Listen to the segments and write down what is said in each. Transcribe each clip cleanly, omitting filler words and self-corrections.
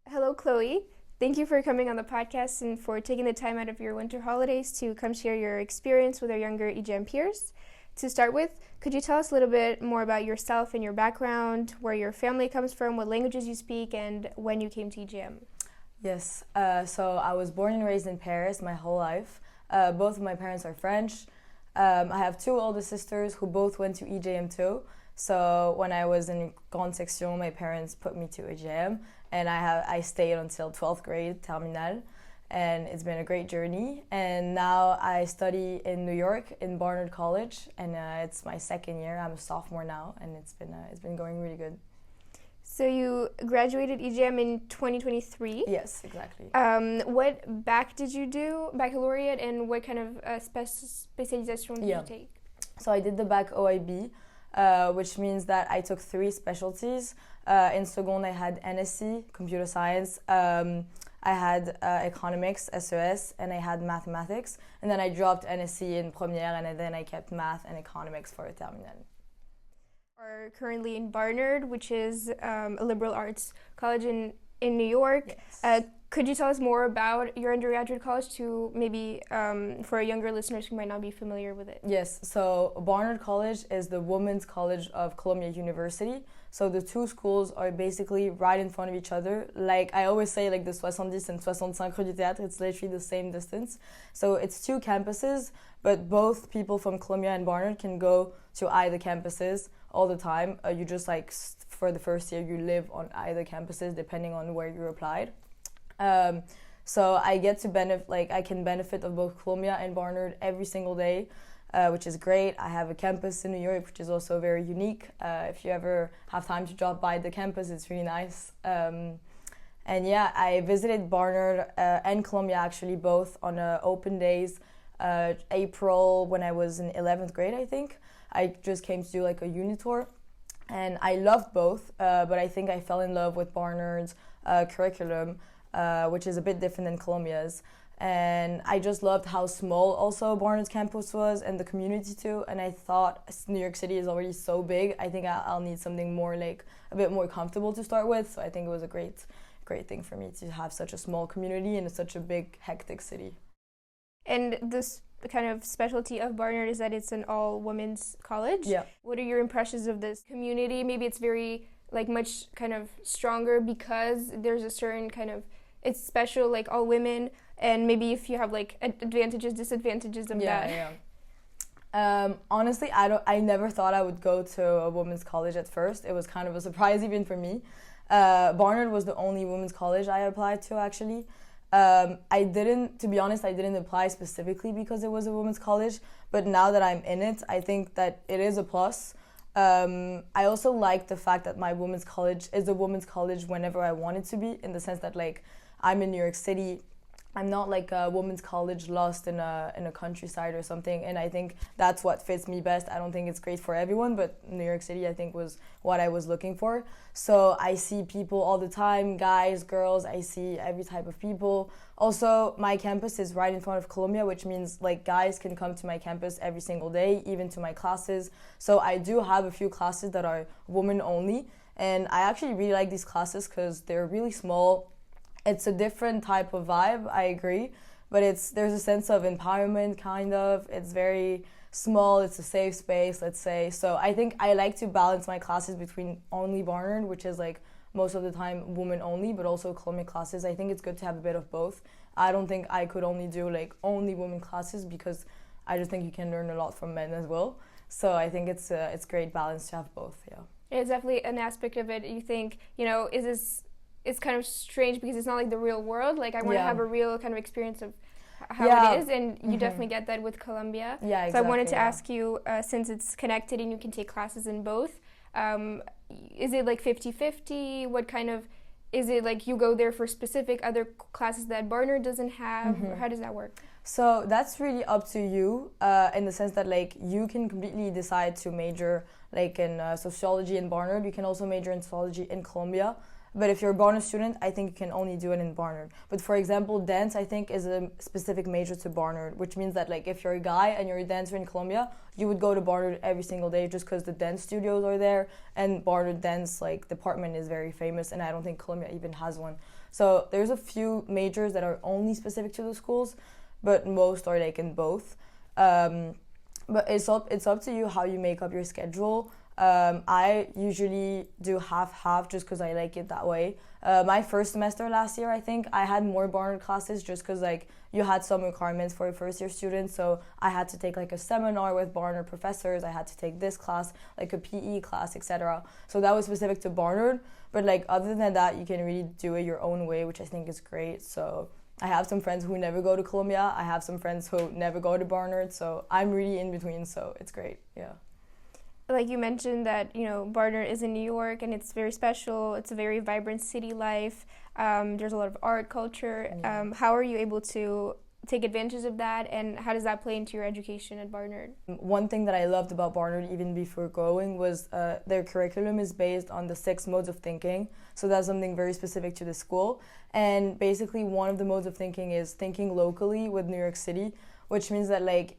Hello, Chloe. Thank you for coming on the podcast and for taking the time out of your winter holidays to come share your experience with our younger EJM peers. To start with, could you tell us a little bit more about yourself and your background, where your family comes from, what languages you speak, and when you came to EJM? Yes, so I was born and raised in Paris my whole life. Both of my parents are French. I have two older sisters who both went to EJM too. So when I was in grande section, my parents put me to EJM, and I stayed until 12th grade, terminale, and it's been a great journey. And now I study in New York in Barnard College, and it's my second year. I'm a sophomore now, and it's been going really good. So you graduated EJM in 2023. Yes, exactly. What did you do, baccalaureate, and what kind of specialization did you take? So I did the bac OIB, which means that I took 3 specialties. In seconde, I had NSC, computer science. I had economics, SES, and I had mathematics. And then I dropped NSC in première, and then I kept math and economics for a terminale. Are currently in Barnard, which is a liberal arts college in New York. Yes. Could you tell us more about your undergraduate college to maybe for younger listeners who might not be familiar with it? Yes, so Barnard College is the women's college of Columbia University. So the two schools are basically right in front of each other. Like I always say, like the 70 and 65 Rue du Théâtre, it's literally the same distance. So it's 2 campuses, but both people from Columbia and Barnard can go to either campuses all the time. You just for the first year, you live on either campuses depending on where you applied. So I get to I can benefit of both Columbia and Barnard every single day, which is great. I have a campus in New York, which is also very unique. If you ever have time to drop by the campus, it's really nice. And yeah, I visited Barnard and Columbia actually both on open days. April when I was in 11th grade, I think. I just came to do like a uni tour, and I loved both, but I think I fell in love with Barnard's curriculum, which is a bit different than Columbia's. And I just loved how small also Barnard's campus was, and the community too. And I thought New York City is already so big, I think I'll need something more like a bit more comfortable to start with. So I think it was a great thing for me to have such a small community in such a big, hectic city. And this kind of specialty of Barnard is that it's an all-women's college. Yeah. What are your impressions of this community? Maybe it's very much kind of stronger because there's a certain kind of, it's special, like all women, and maybe if you have like advantages, disadvantages of that. Yeah. Honestly, I never thought I would go to a women's college at first. It was kind of a surprise even for me. Barnard was the only women's college I applied to actually. To be honest, I didn't apply specifically because it was a women's college, but now that I'm in it, I think that it is a plus. I also like the fact that my women's college is a women's college whenever I want it to be, in the sense that like I'm in New York City. I'm not like a women's college lost in a countryside or something, and I think that's what fits me best. I don't think it's great for everyone, but New York City I think was what I was looking for. So I see people all the time, guys, girls, I see every type of people. Also, my campus is right in front of Columbia, which means like guys can come to my campus every single day, even to my classes. So I do have a few classes that are women only, and I actually really like these classes because they're really small. It's a different type of vibe, I agree, but there's a sense of empowerment, kind of. It's very small, it's a safe space, let's say. So I think I like to balance my classes between only Barnard, which is like most of the time women only, but also Columbia classes. I think it's good to have a bit of both. I don't think I could only do like only women classes, because I just think you can learn a lot from men as well. So I think it's great balance to have both, yeah. It's definitely an aspect of it. You think, it's kind of strange because it's not like the real world. Like I want to have a real kind of experience of how it is, and you definitely get that with Columbia. Yeah, exactly. So I wanted to ask you, since it's connected and you can take classes in both, is it like 50-50? What kind of, is it like you go there for specific other classes that Barnard doesn't have? Or how does that work? So that's really up to you, in the sense that like you can completely decide to major like in sociology in Barnard. You can also major in sociology in Columbia. But if you're a Barnard student, I think you can only do it in Barnard. But for example, dance, I think, is a specific major to Barnard, which means that like if you're a guy and you're a dancer in Columbia, you would go to Barnard every single day just because the dance studios are there, and Barnard dance like department is very famous, and I don't think Columbia even has one. So there's a few majors that are only specific to the schools, but most are like in both. But it's up to you how you make up your schedule. I usually do half just because I like it that way. My first semester last year, I think I had more Barnard classes just because like you had some requirements for a first year student. So I had to take like a seminar with Barnard professors. I had to take this class, like a PE class, etc. So that was specific to Barnard. But like other than that, you can really do it your own way, which I think is great. So I have some friends who never go to Columbia. I have some friends who never go to Barnard. So I'm really in between. So it's great. Yeah. Like you mentioned that, Barnard is in New York and it's very special. It's a very vibrant city life. There's a lot of art, culture. How are you able to take advantage of that, and how does that play into your education at Barnard? One thing that I loved about Barnard even before going was their curriculum is based on the 6 modes of thinking. So that's something very specific to the school. And basically one of the modes of thinking is thinking locally with New York City, which means that like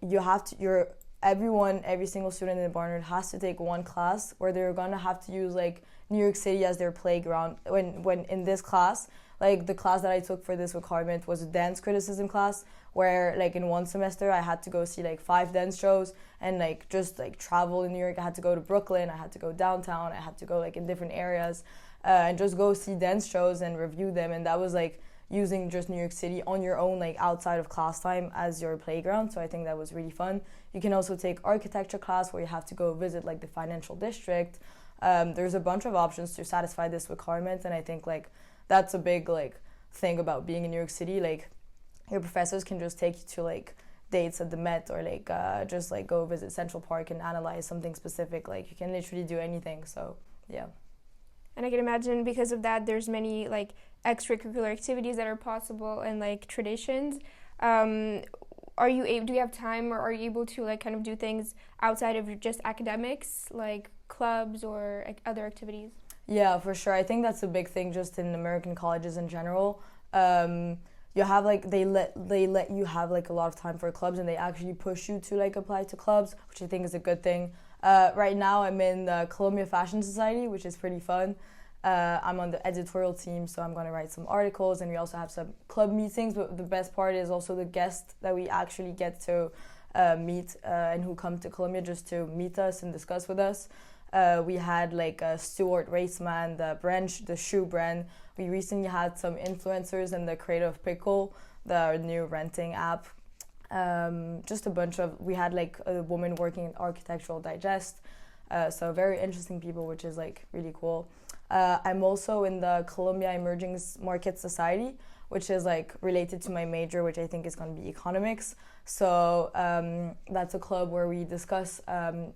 every single student in Barnard has to take one class where they're gonna have to use like New York City as their playground. When in this class, like the class that I took for this requirement was a dance criticism class, where like in one semester I had to go see like 5 dance shows and like just like travel in New York. I had to go to Brooklyn, I had to go downtown, I had to go like in different areas and just go see dance shows and review them. And that was like using just New York City on your own, like outside of class time as your playground. So I think that was really fun. You can also take architecture class where you have to go visit like the financial district. There's a bunch of options to satisfy this requirement, and I think like that's a big like thing about being in New York City. Like your professors can just take you to like dates at the Met, or like just like go visit Central Park and analyze something specific. Like you can literally do anything. So yeah. And I can imagine because of that, there's many like extracurricular activities that are possible and like traditions. Do you have time, or are you able to like kind of do things outside of just academics, like clubs or like other activities? Yeah, for sure. I think that's a big thing just in American colleges in general. You have like they let you have like a lot of time for clubs, and they actually push you to like apply to clubs, which I think is a good thing. Right now I'm in the Columbia Fashion Society, which is pretty fun. I'm on the editorial team, so I'm going to write some articles, and we also have some club meetings. But the best part is also the guests that we actually get to meet and who come to Columbia just to meet us and discuss with us. We had like Stuart Raceman, the shoe brand. We recently had some influencers in the Creative Pickle, the new renting app. Just a bunch of, we had like a woman working in Architectural Digest. So very interesting people, which is like really cool. I'm also in the Columbia Emerging Market Society, which is like related to my major, which I think is going to be economics. So that's a club where we discuss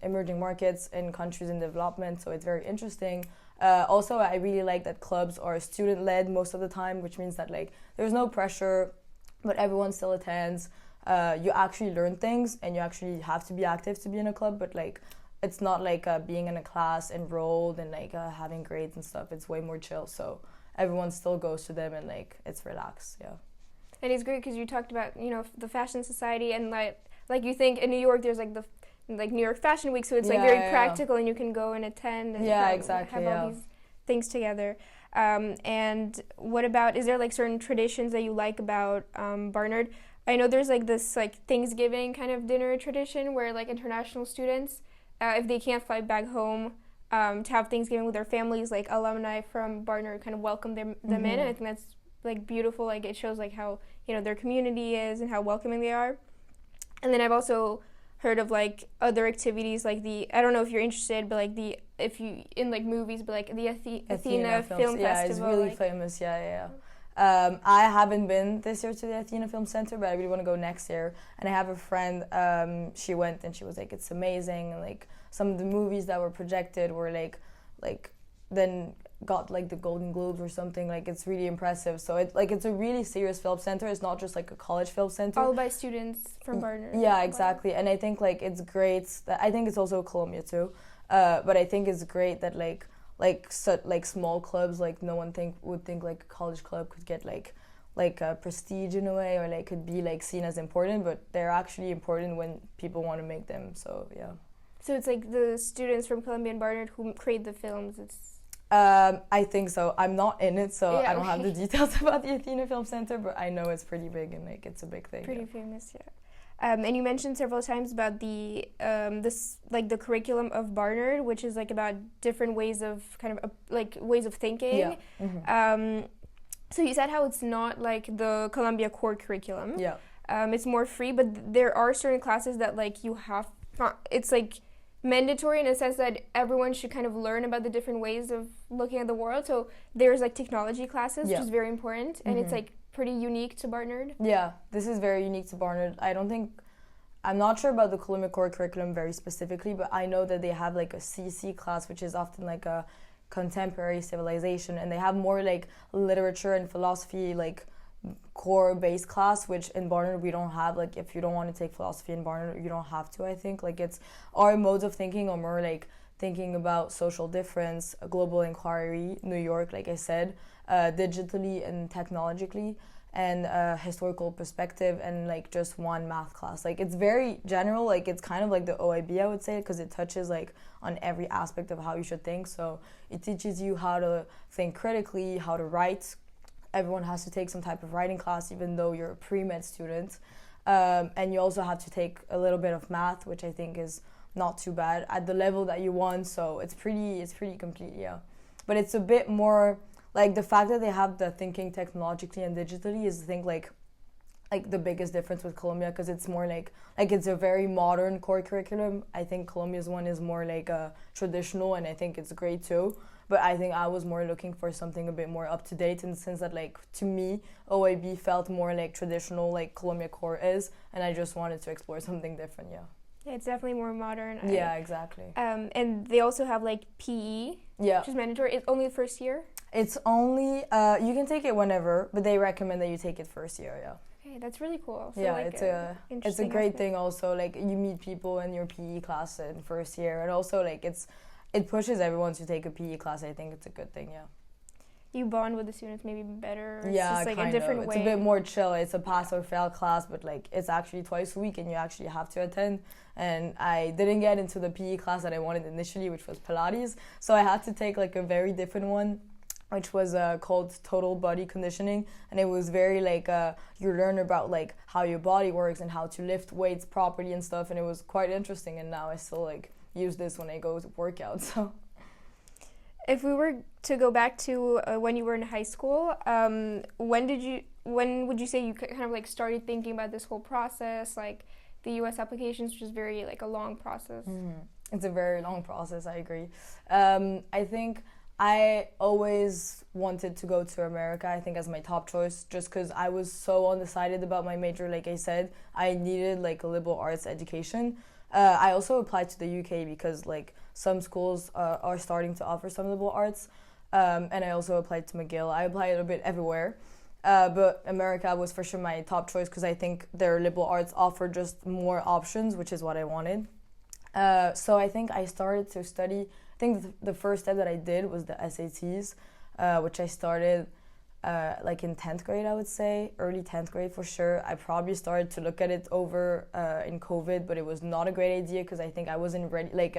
emerging markets in countries in development. So it's very interesting. Also, I really like that clubs are student-led most of the time, which means that like there's no pressure, but everyone still attends. You actually learn things, and you actually have to be active to be in a club, but like it's not like being in a class enrolled and like having grades and stuff. It's way more chill. So everyone still goes to them, and like it's relaxed. Yeah. And it's great because you talked about the Fashion Society, and like you think in New York there's like the New York Fashion Week, so it's like very practical, and you can go and attend and have all these things together. And what about, is there like certain traditions that you like about Barnard? I know there's like this like Thanksgiving kind of dinner tradition where like international students, if they can't fly back home to have Thanksgiving with their families, like alumni from Barnard kind of welcome them in, and I think that's like beautiful. Like it shows like how their community is and how welcoming they are. And then I've also heard of like other activities like I don't know if you're interested, but like if you in like movies, but like the Athena Film Festival. Yeah, it's really famous. I haven't been this year to the Athena Film Center, but I really want to go next year. And I have a friend, she went and she was like, it's amazing. And like some of the movies that were projected were like then got like the Golden Globes or something. Like it's really impressive. So it's a really serious film center. It's not just like a college film center. All by students from Barnard. Yeah, exactly. And I think like it's great. I think it's also Columbia too. But I think it's great that like small clubs, like no one would think like a college club could get like prestige in a way, or like could be like seen as important, but they're actually important when people want to make them. So yeah. So it's like the students from Columbia and Barnard who create the films. I think so. I'm not in it, so Yeah, I don't have the details about the Athena Film Center, but I know it's pretty big and like it's a big thing. Pretty famous, yeah. And you mentioned several times about the the curriculum of Barnard, which is like about different ways of ways of thinking. Yeah. Mm-hmm. So you said how it's not like the Columbia core curriculum. Yeah. It's more free, but there are certain classes that like you have. It's like mandatory in a sense that everyone should kind of learn about the different ways of looking at the world. So there's like technology classes, which is very important, and it's like pretty unique to Barnard. Yeah, this is very unique to Barnard. I'm not sure about the Columbia core curriculum very specifically, but I know that they have like a CC class, which is often like a contemporary civilization, and they have more like literature and philosophy like core based class, which in Barnard we don't have. Like if you don't want to take philosophy in Barnard, you don't have to. I think like it's our modes of thinking are more like thinking about social difference, global inquiry, New York, like I said, digitally and technologically, and historical perspective, and like just one math class. Like it's very general, like it's kind of like the OIB, I would say, because it touches like on every aspect of how you should think. So it teaches you how to think critically, how to write. Everyone has to take some type of writing class, even though you're a pre-med student, and you also have to take a little bit of math, which I think is not too bad at the level that you want. So it's pretty complete, yeah. But it's a bit more like the fact that they have the thinking technologically and digitally is, I think, like the biggest difference with Columbia, because it's more like it's a very modern core curriculum. I think Columbia's one is more like a traditional, and I think it's great too. But I think I was more looking for something a bit more up to date, in the sense that like to me OIB felt more like traditional, like Columbia core is, and I just wanted to explore something different. Yeah. Yeah, it's definitely more modern. Yeah, exactly. And they also have like PE, which is mandatory. It's only the first year. It's only you can take it whenever, but they recommend that you take it first year. Yeah. Okay, that's really cool. So yeah, like it's a great thing. Also, like you meet people in your PE class in first year, and also like it pushes everyone to take a PE class. I think it's a good thing. Yeah. You bond with the students maybe better. It's yeah, just like kind a different of. way. It's a bit more chill. It's a pass or fail class, but like it's actually twice a week, and you actually have to attend. And I didn't get into the PE class that I wanted initially, which was Pilates. So I had to take like a very different one, which was called Total Body Conditioning, and it was very like you learn about like how your body works and how to lift weights properly and stuff, and it was quite interesting. And now I still like use this when I go to work out. So if we were to go back to when you were in high school, when would you say you kind of like started thinking about this whole process, like the US applications, which is very like a long process? It's a very long process, I agree. I think I always wanted to go to America, I think, as my top choice, just because I was so undecided about my major. Like I said, I needed like a liberal arts education. I also applied to the UK because like some schools are starting to offer some liberal arts, and I also applied to McGill. I applied a bit everywhere, but America was for sure my top choice, because I think their liberal arts offer just more options, which is what I wanted. So I think I started to study. I think the first step that I did was the SATs, which I started like in 10th grade, I would say, early 10th grade for sure. I probably started to look at it over in COVID, but it was not a great idea, because I think I wasn't ready. Like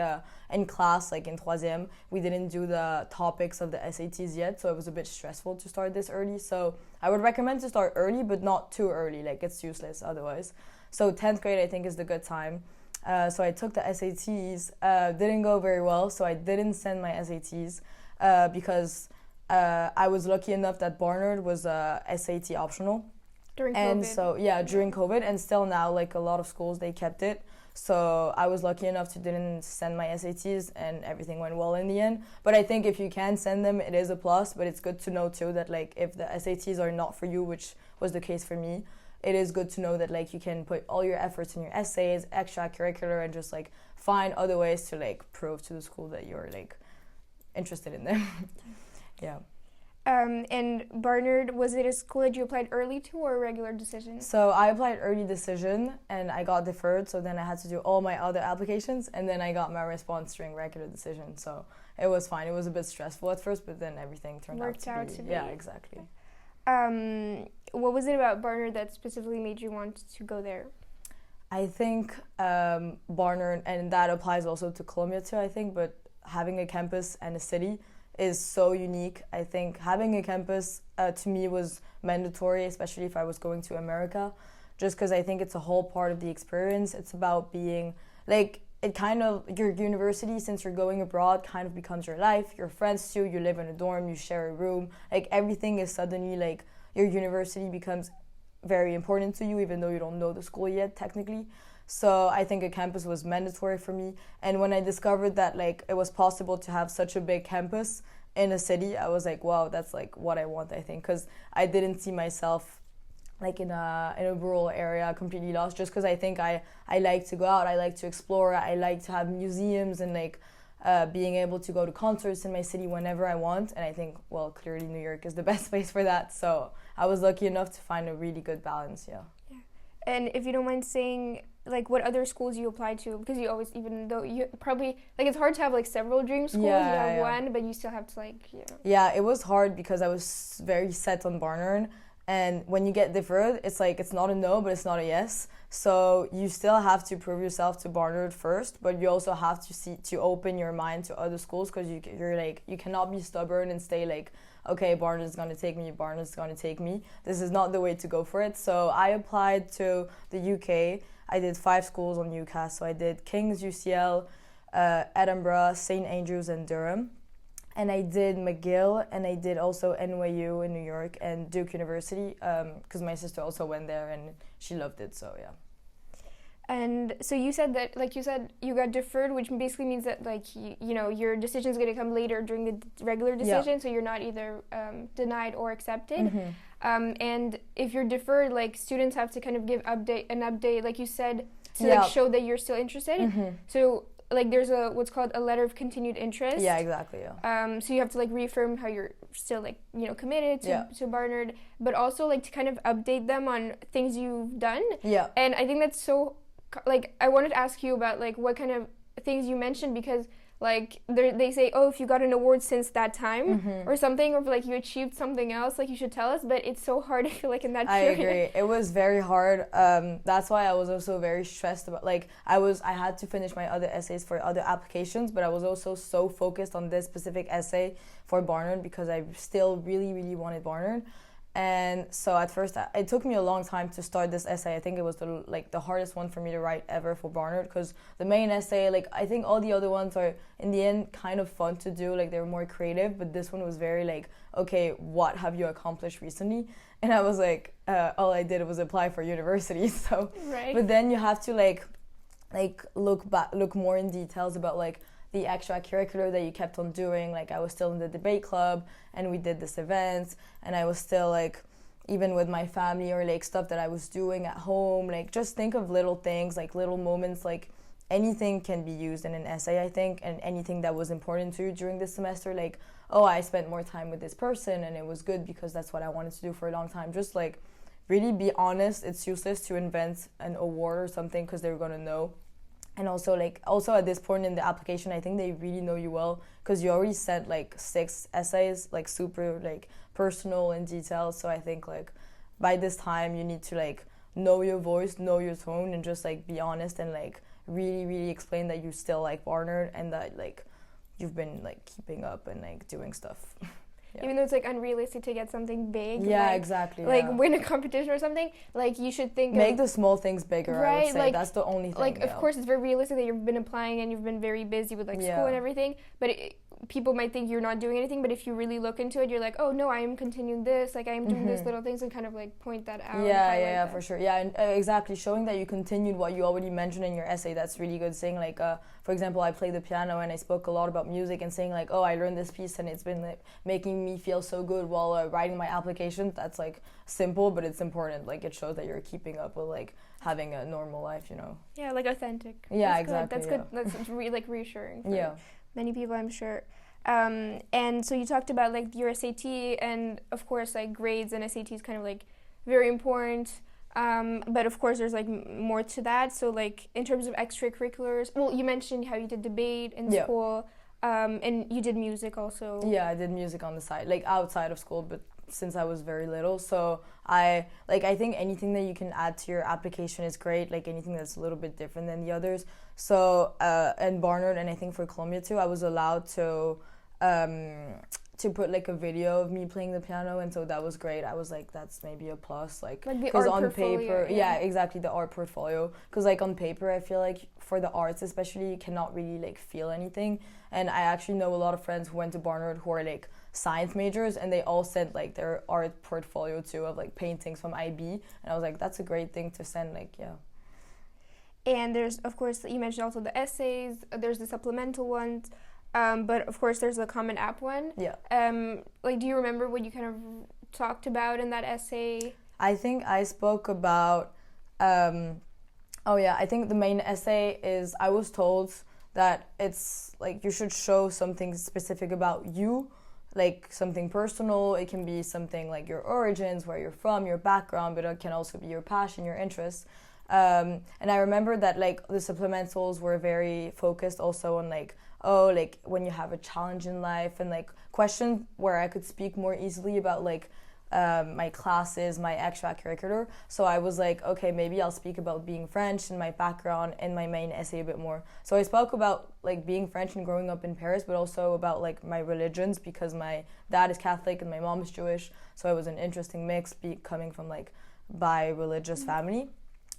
in class, like in troisième, we didn't do the topics of the SATs yet, so it was a bit stressful to start this early. So I would recommend to start early, but not too early, like it's useless otherwise. So 10th grade I think is the good time. So I took the SATs, didn't go very well, so I didn't send my SATs because I was lucky enough that Barnard was SAT optional. During COVID. And so, during COVID, and still now, like a lot of schools, they kept it. So I was lucky enough to didn't send my SATs, and everything went well in the end. But I think if you can send them, it is a plus, but it's good to know too that like if the SATs are not for you, which was the case for me, it is good to know that like you can put all your efforts in your essays, extracurricular, and just like find other ways to like prove to the school that you're like interested in them. Yeah. And Barnard, was it a school that you applied early to, or a regular decision? So I applied early decision, and I got deferred, so then I had to do all my other applications, and then I got my response during regular decision. So it was fine. It was a bit stressful at first, but then everything turned out to be. Yeah, exactly. What was it about Barnard that specifically made you want to go there? I think Barnard, and that applies also to Columbia too, I think, but having a campus and a city is so unique. I think having a campus to me was mandatory, especially if I was going to America, just because I think it's a whole part of the experience. It's about being like, it kind of, your university, since you're going abroad, kind of becomes your life, your friends too, you live in a dorm, you share a room, like everything is suddenly like, your university becomes very important to you, even though you don't know the school yet technically. So I think a campus was mandatory for me. And when I discovered that like it was possible to have such a big campus in a city, I was like, wow, that's like what I want, I think, because I didn't see myself like in a rural area completely lost, just because I think I like to go out, I like to explore, I like to have museums and like being able to go to concerts in my city whenever I want. And I think, well, clearly New York is the best place for that. So I was lucky enough to find a really good balance. Yeah. And if you don't mind saying, like, what other schools you applied to, because you always, even though you probably, like, it's hard to have like several dream schools, you have one, but you still have to like, you know. Yeah, it was hard because I was very set on Barnard. And when you get deferred, it's like, it's not a no, but it's not a yes. So you still have to prove yourself to Barnard first, but you also have to open your mind to other schools, because you're like, you cannot be stubborn and stay like, okay, Barnard is going to take me, Barnard is going to take me. This is not the way to go for it. So I applied to the UK. I did 5 schools on UCAS. So I did King's, UCL, Edinburgh, St. Andrews, and Durham. And I did McGill, and I did also NYU in New York and Duke University, because my sister also went there and she loved it, so yeah. And so you said that, like you said, you got deferred, which basically means that, like, you know, your decision is going to come later during the regular decision, so you're not either denied or accepted. And if you're deferred, like, students have to kind of give an update, like you said, to like show that you're still interested. So like there's what's called a letter of continued interest. Yeah, exactly. So you have to like reaffirm how you're still like, you know, committed to Barnard, but also like to kind of update them on things you've done. Yeah. And I think that's so, like, I wanted to ask you about like what kind of things you mentioned, because like they say, oh, if you got an award since that time or something, or if, like you achieved something else, like you should tell us. But it's so hard, I feel like, in that period. I agree. It was very hard. That's why I was also very stressed about, like, I had to finish my other essays for other applications, but I was also so focused on this specific essay for Barnard because I still really, really wanted Barnard. And so at first, it took me a long time to start this essay. I think it was the hardest one for me to write ever for Barnard, because the main essay, like, I think all the other ones are in the end kind of fun to do, like they were more creative, but this one was very like, okay, what have you accomplished recently? And I was like, all I did was apply for university. So, but then you have to like look more in details about like the extracurricular that you kept on doing. Like, I was still in the debate club and we did this event, and I was still like, even with my family, or like stuff that I was doing at home, like just think of little things, like little moments, like anything can be used in an essay, I think, and anything that was important to you during this semester, like, oh, I spent more time with this person and it was good because that's what I wanted to do for a long time. Just like really be honest. It's useless to invent an award or something because they're gonna know. And also at this point in the application, I think they really know you well, because you already sent like 6 essays, like super like personal and detailed. So I think like by this time you need to like know your voice, know your tone, and just like be honest and like really, really explain that you still like Barnard and that like you've been like keeping up and like doing stuff. Yeah. Even though it's like unrealistic to get something big, yeah, exactly, like win a competition or something, like you should think make the small things bigger, right? I would say. Like, that's the only thing. Like, of course, it's very realistic that you've been applying and you've been very busy with like school and everything, but people might think you're not doing anything, but if you really look into it, you're like, oh no, I am continuing this, like I am doing these little things, and kind of like point that out. Yeah, for sure. Yeah, and exactly, showing that you continued what you already mentioned in your essay. That's really good. Saying like, for example, I play the piano and I spoke a lot about music, and saying like, oh, I learned this piece and it's been like making me feel so good while writing my application. That's like simple, but it's important. Like, it shows that you're keeping up with like having a normal life, you know. Yeah, like authentic. Yeah, that's exactly. Good. That's good. That's like reassuring for many people, I'm sure. And so you talked about like your SAT, and of course like grades and SAT is kind of like very important. But of course there's like more to that. So like in terms of extracurriculars, well, you mentioned how you did debate in school, and you did music also. Yeah, I did music on the side, like outside of school, but since I was very little. So I think anything that you can add to your application is great, like anything that's a little bit different than the others. So and Barnard, and I think for Columbia too, I was allowed to to put like a video of me playing the piano, and so that was great. I was like, that's maybe a plus, like the art on portfolio, paper, yeah, exactly, the art portfolio, because like on paper I feel like for the arts especially you cannot really like feel anything. And I actually know a lot of friends who went to Barnard who are like science majors, and they all sent like their art portfolio too, of like paintings from IB, and I was like, that's a great thing to send, like, yeah. And there's, of course, you mentioned also the essays, there's the supplemental ones, but of course there's the Common App one. Yeah. Like, do you remember what you kind of talked about in that essay? I think I spoke about, I think the main essay is, I was told that it's like you should show something specific about you, like something personal. It can be something like your origins, where you're from, your background, but it can also be your passion, your interests. And I remember that like the supplementals were very focused also on like, like when you have a challenge in life, and like questions where I could speak more easily about like my classes, my extracurricular. So I was like, okay, maybe I'll speak about being French and my background in my main essay a bit more. So I spoke about like being French and growing up in Paris, but also about like my religions, because my dad is Catholic and my mom is Jewish. So it was an interesting mix coming from like bi-religious family.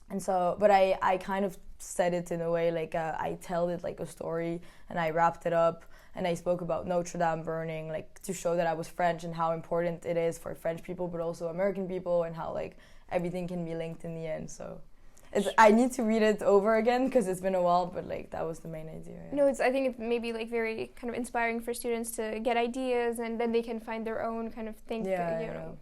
And so, but I kind of said it in a way like I tell it like a story, and I wrapped it up, and I spoke about Notre Dame burning, like to show that I was French and how important it is for French people, but also American people, and how like everything can be linked in the end. So I need to read it over again because it's been a while, but like that was the main idea. Yeah. No, I think it's maybe like very kind of inspiring for students to get ideas, and then they can find their own kind of thing. Yeah, you know.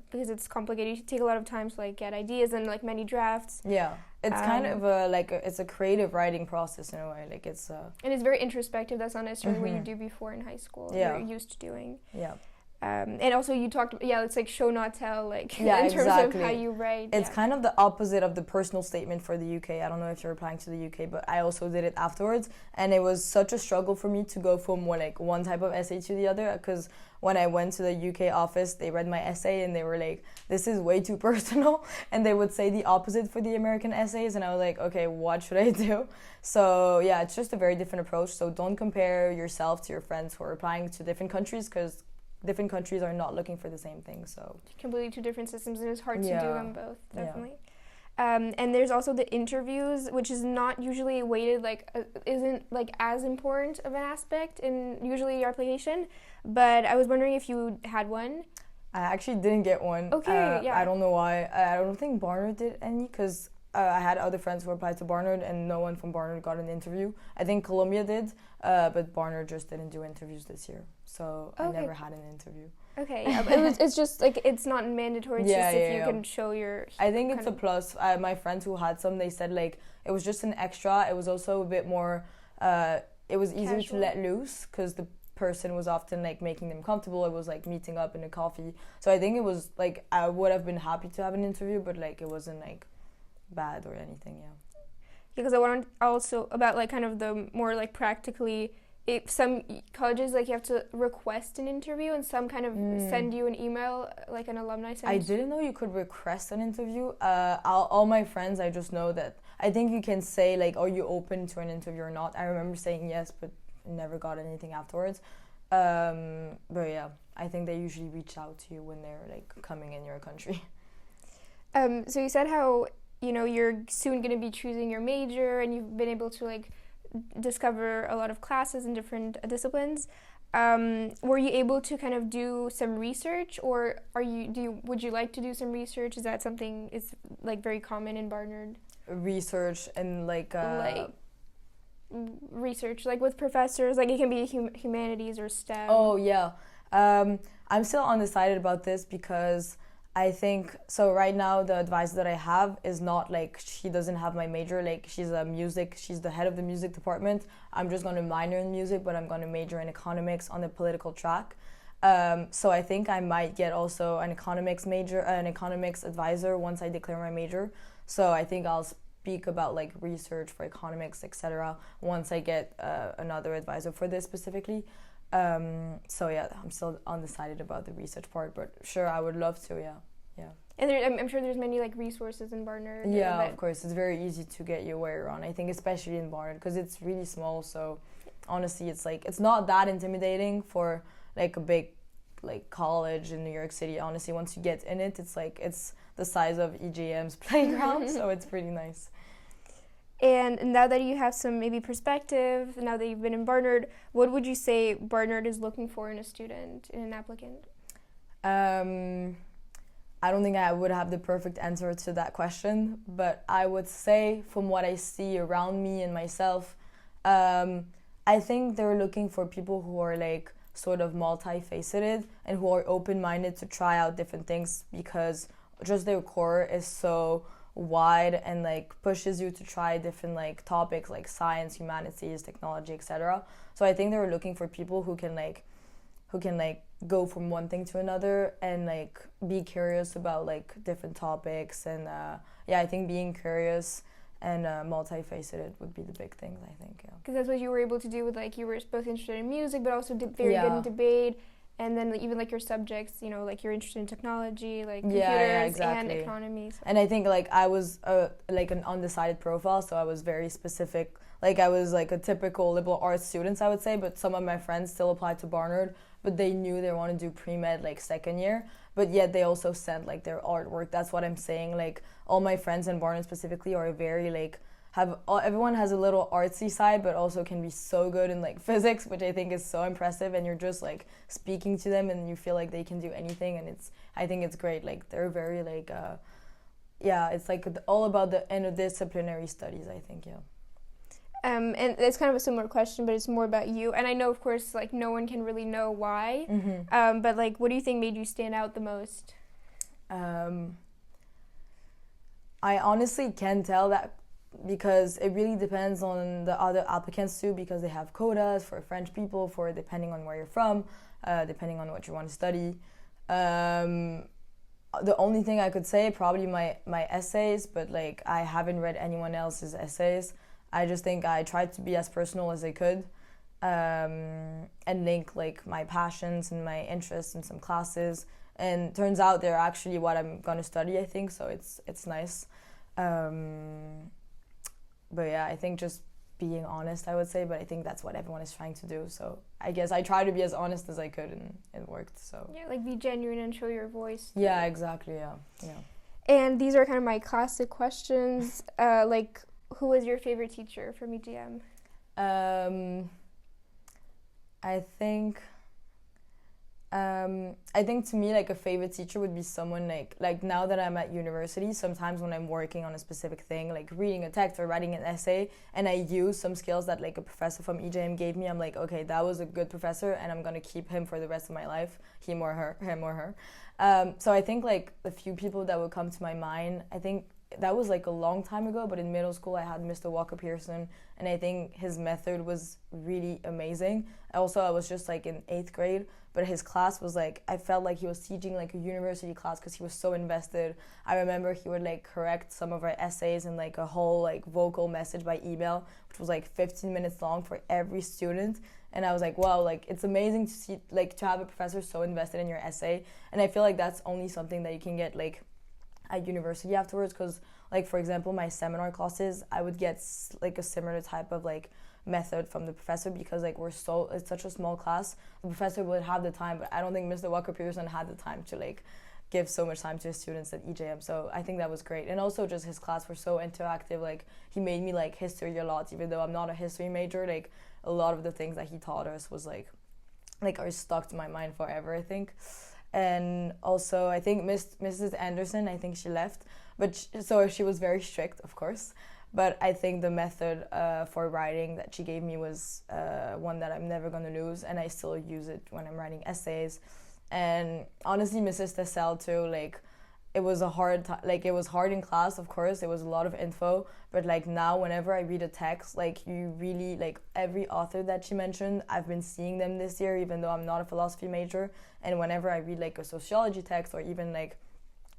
Because it's complicated, you take a lot of time to like get ideas and like many drafts. Yeah, it's kind of it's a creative writing process in a way. Like it's and it's very introspective. That's not necessarily what you do before in high school. Yeah, you're used to doing. Yeah. And also you talked, it's like show not tell, like in terms of how you write. It's kind of the opposite of the personal statement for the UK. I don't know if you're applying to the UK, but I also did it afterwards, and it was such a struggle for me to go from one type of essay to the other, because when I went to the UK office, they read my essay and they were like, this is way too personal, and they would say the opposite for the American essays, and I was like, okay, what should I do? So yeah, it's just a very different approach. So don't compare yourself to your friends who are applying to different countries, because different countries are not looking for the same thing. So completely two different systems, and it's hard to do them both, definitely. Yeah. And there's also the interviews, which is not usually weighted, isn't like as important of an aspect in usually your application, but I was wondering if you had one. I actually didn't get one. Okay, yeah. I don't know why. I don't think Barnard did any, because I had other friends who applied to Barnard and no one from Barnard got an interview. I think Columbia did, but Barnard just didn't do interviews this year. So I never had an interview. Okay, yeah, but it's just like, it's not mandatory. It's just if you can show your... I think it's a plus. My friends who had some, they said like it was just an extra. It was also a bit more, it was easier to let loose, because the person was often like making them comfortable. It was like meeting up in a coffee. So I think it was like, I would have been happy to have an interview, but like it wasn't like bad or anything. Because I wanted also about like kind of the more like practically, if some colleges like you have to request an interview, and some kind of send you an email, like an alumni sends. I didn't know you could request an interview. All my friends, I just know that I think you can say like, are you open to an interview or not? I remember saying yes, but never got anything afterwards. But yeah, I think they usually reach out to you when they're like coming in your country. So you said how, you're soon going to be choosing your major, and you've been able to like discover a lot of classes in different disciplines. Were you able to kind of do some research, or would you like to do some research? Is that something is like very common in Barnard? Research and like research, like with professors, like it can be humanities or STEM. Oh yeah, I'm still undecided about this, because I think, so right now the advisor that I have is not like, she doesn't have my major, like she's the head of the music department. I'm just going to minor in music, but I'm going to major in economics on the political track. So I think I might get also an economics advisor once I declare my major. So I think I'll speak about like research for economics, etc. once I get another advisor for this specifically. So yeah, I'm still undecided about the research part, but sure, I would love to, yeah. And I'm sure there's many like resources in Barnard. Yeah, of course, it's very easy to get your way around. I think especially in Barnard, because it's really small, so honestly, it's like it's not that intimidating for like a big like college in New York City. Honestly, once you get in it, it's like it's the size of EJM's playground, so it's pretty nice. And now that you have some maybe perspective, now that you've been in Barnard, what would you say Barnard is looking for in a student, in an applicant? I don't think I would have the perfect answer to that question, but I would say from what I see around me and myself, I think they're looking for people who are like sort of multifaceted and who are open-minded to try out different things, because just their core is so wide and like pushes you to try different like topics like science, humanities, technology, etc. So I think they're looking for people who can go from one thing to another and like be curious about like different topics. And I think being curious and multifaceted would be the big things, I think. Yeah, because that's what you were able to do with like you were both interested in music but also very good in debate. And then even like your subjects, you know, like you're interested in technology, like computers exactly. and economy. So. And I think like I was like an undecided profile, so I was very specific. Like I was like a typical liberal arts student, I would say, but some of my friends still applied to Barnard, but they knew they wanted to do pre-med like second year, but yet they also sent like their artwork. That's what I'm saying. Like all my friends in Barnard specifically are very like everyone has a little artsy side, but also can be so good in like physics, which I think is so impressive. And you're just like speaking to them, and you feel like they can do anything, and I think it's great. Like they're very like, it's like all about the interdisciplinary studies, I think. Yeah. And it's kind of a similar question, but it's more about you. And I know, of course, like no one can really know why. Mm-hmm. But like, what do you think made you stand out the most? I honestly can tell that, because it really depends on the other applicants too, because they have quotas for French people, for depending on where you're from, depending on what you want to study. The only thing I could say, probably my essays, but like I haven't read anyone else's essays. I just think I tried to be as personal as I could, and link like my passions and my interests in some classes. And turns out they're actually what I'm gonna study, I think, so it's nice. But yeah, I think just being honest, I would say, but I think that's what everyone is trying to do. So I guess I tried to be as honest as I could, and it worked. So yeah, like be genuine and show your voice. Yeah, exactly. Yeah. And these are kind of my classic questions. Like, who was your favorite teacher from EJM? I think to me, like a favorite teacher would be someone like now that I'm at university, sometimes when I'm working on a specific thing, like reading a text or writing an essay, and I use some skills that like a professor from EJM gave me, I'm like, okay, that was a good professor, and I'm gonna keep him for the rest of my life, him or her. So I think like the few people that would come to my mind, I think that was like a long time ago, but in middle school I had Mr. Walker-Pearson, and I think his method was really amazing. Also, I was just like in 8th grade, but his class was like, I felt like he was teaching like a university class because he was so invested. I remember he would like correct some of our essays in like a whole like vocal message by email, which was like 15 minutes long for every student. And I was like, wow, like it's amazing to see, like to have a professor so invested in your essay. And I feel like that's only something that you can get like at university afterwards, because like for example my seminar classes, I would get like a similar type of like method from the professor, because like it's such a small class. The professor would have the time, but I don't think Mr. Walker-Pearson had the time to like give so much time to his students at EJM. So I think that was great. And also just his class were so interactive. Like he made me like history a lot, even though I'm not a history major. Like a lot of the things that he taught us was like are stuck to my mind forever, I think. And also I think Mrs. Anderson, I think she left, but so she was very strict, of course. But I think the method for writing that she gave me was one that I'm never going to lose, and I still use it when I'm writing essays. And honestly, Mrs. Tessel too, like it was it was hard in class, of course. It was a lot of info, but like now whenever I read a text, like you really, like every author that she mentioned, I've been seeing them this year, even though I'm not a philosophy major. And whenever I read like a sociology text or even like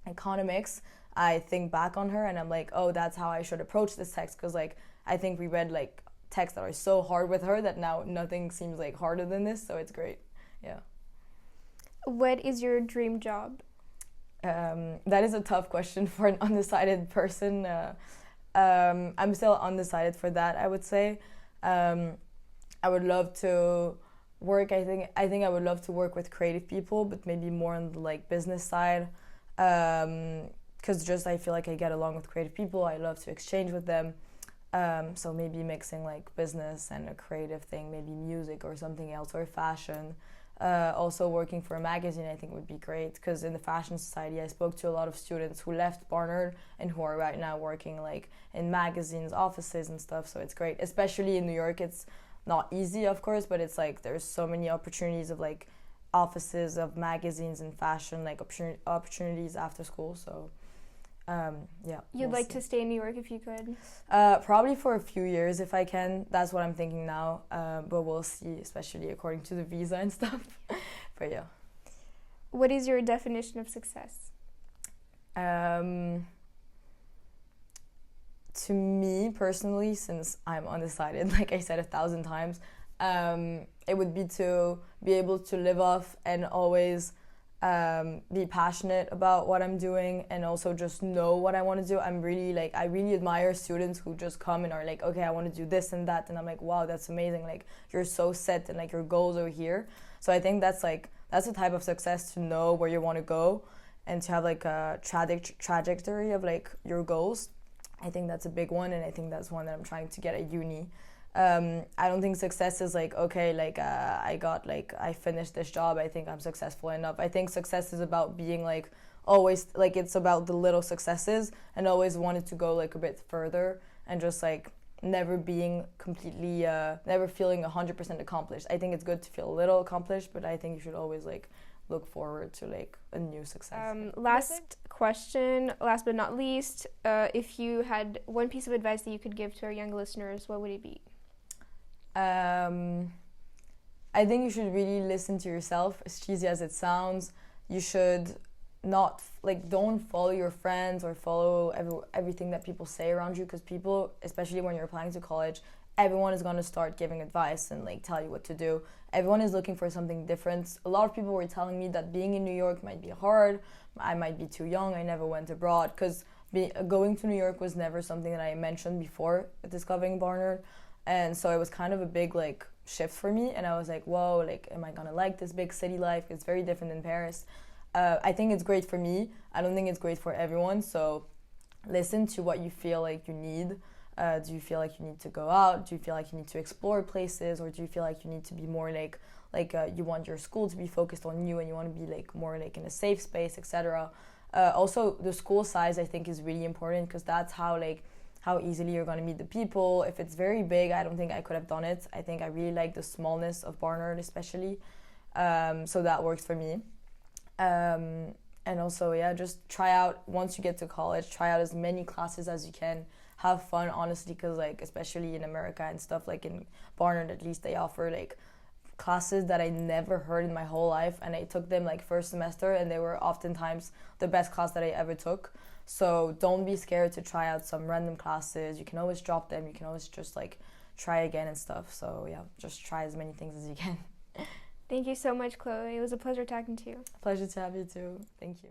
economics, I think back on her and I'm like, oh, that's how I should approach this text, because like I think we read like texts that are so hard with her that now nothing seems like harder than this, so it's great. Yeah. What is your dream job? That is a tough question for an undecided person. I'm still undecided for that, I would say. I would love to work. I think I would love to work with creative people, but maybe more on the like business side. Because just I feel like I get along with creative people. I love to exchange with them. So maybe mixing like business and a creative thing, maybe music or something else, or fashion. Also working for a magazine I think would be great, because in the fashion society I spoke to a lot of students who left Barnard and who are right now working like in magazines, offices and stuff. So it's great, especially in New York. It's not easy, of course, but it's like there's so many opportunities of like offices of magazines and fashion, like opportunities after school. So yeah. You'd like to stay in New York if you could? Probably for a few years if I can. That's what I'm thinking now. But we'll see, especially according to the visa and stuff. But yeah. What is your definition of success? To me personally, since I'm undecided, like I said 1,000 times, it would be to be able to live off and always be passionate about what I'm doing, and also just know what I want to do. I really admire students who just come and are like, okay, I want to do this and that, and I'm like, wow, that's amazing, like you're so set and like your goals are here. So I think that's the type of success, to know where you want to go and to have like a trajectory of like your goals. I think that's a big one, and I think that's one that I'm trying to get at uni. I don't think success is like, okay, like I finished this job, I think I'm successful enough. I think success is about being like always, like it's about the little successes, and always wanted to go like a bit further, and just like never being completely, never feeling 100% accomplished. I think it's good to feel a little accomplished, but I think you should always like look forward to like a new success. Last question, last but not least, if you had one piece of advice that you could give to our young listeners, what would it be? I think you should really listen to yourself, as cheesy as it sounds. You should not, like, don't follow your friends or follow everything that people say around you, because people, especially when you're applying to college, everyone is going to start giving advice and like tell you what to do. Everyone is looking for something different. A lot of people were telling me that being in New York might be hard. I might be too young. I never went abroad, because going to New York was never something that I mentioned before discovering Barnard. And so it was kind of a big like shift for me, and I was like, whoa, like am I gonna like this big city life? It's very different than Paris. I think it's great for me. I don't think it's great for everyone. So listen to what you feel like you need. Do you feel like you need to go out? Do you feel like you need to explore places? Or do you feel like you need to be more like you want your school to be focused on you, and you want to be like more like in a safe space, etc. Also, the school size I think is really important, because that's how easily you're going to meet the people. If it's very big, I don't think I could have done it. I think I really like the smallness of Barnard especially. So that works for me. And also, yeah, just try out, once you get to college, try out as many classes as you can. Have fun, honestly, because like especially in America and stuff, like in Barnard at least, they offer like classes that I never heard in my whole life, and I took them like first semester, and they were oftentimes the best class that I ever took. So don't be scared to try out some random classes. You can always drop them. You can always just like try again and stuff. So yeah, just try as many things as you can. Thank you so much, Chloe. It was a pleasure talking to you. Pleasure to have you too. Thank you.